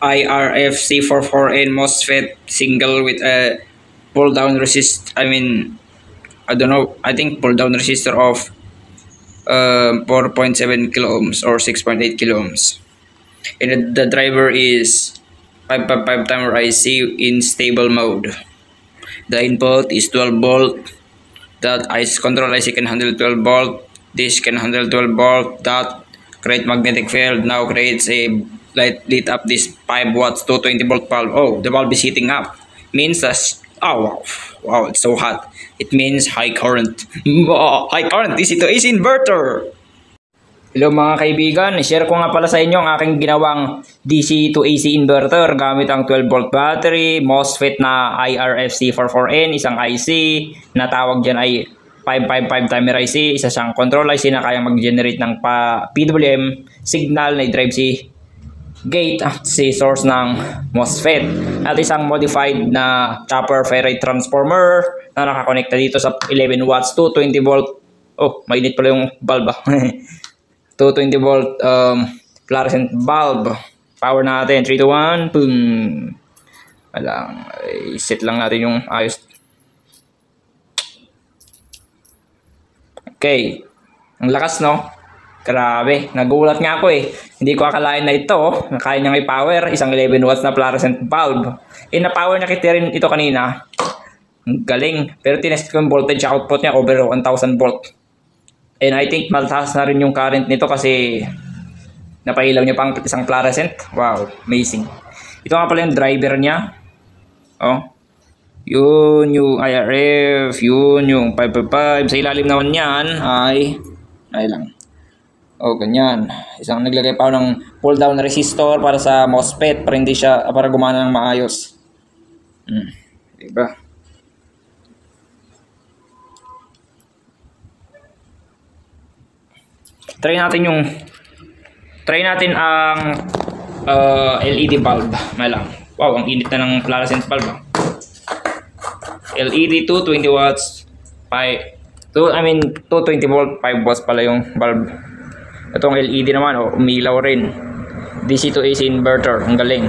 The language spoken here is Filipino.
IRFC44N MOSFET single with a pull down resist. I don't know. I think pull down resistor of 4.7 kilo ohms or 6.8 kilo ohms. And the driver is 555 timer IC in stable mode. The input is 12 volt. That IC control IC can handle 12 volt. This can handle 12 volt. That create magnetic field now creates a lit up this 5 watts 220 volt bulb. Oh, the bulb is heating up. Means that, oh wow, it's so hot. It means high current. High current DC to AC inverter. Hello mga kaibigan, share ko nga pala sa inyo ang aking ginawang DC to AC inverter gamit ang 12 volt battery, MOSFET na IRFC44N, isang IC na tawag dyan ay 555 timer IC, isa siyang control IC na kaya mag-generate ng PWM signal na i-drive si gate at si source ng MOSFET at isang modified na chopper ferrite transformer na nakakonekta dito sa 11 watts 220 volt. Oh, mainit pala yung bulb 220 volt fluorescent bulb. Power natin 3 to 1. Boom. I-set lang natin yung ayos. Okay. Ang lakas, no? Grabe. Nagulat nga ako eh. Hindi ko akalain na ito. Kaya niyang i-power. Isang 11 watts na fluorescent bulb. Na-power niya kita rin ito kanina. Ang galing. Pero tinest ko yung voltage output niya over 1000 volt. And I think mataas na rin yung current nito kasi napailaw niya pang isang fluorescent. Wow, amazing. Ito nga pala yung driver niya. Oh. Yun yung IRF, yun yung 555. Sa ilalim naman niyan ay lang. Oh, ganyan. Isang naglagay pa ng pull down resistor para sa MOSFET para gumana ng maayos. Diba? Try natin ang LED bulb. Lang. Wow, ang init na ng fluorescent bulb. LED 220 watts 220 volt 5 watts pala yung bulb. Itong LED naman umilaw rin. DC to AC inverter, ang galing.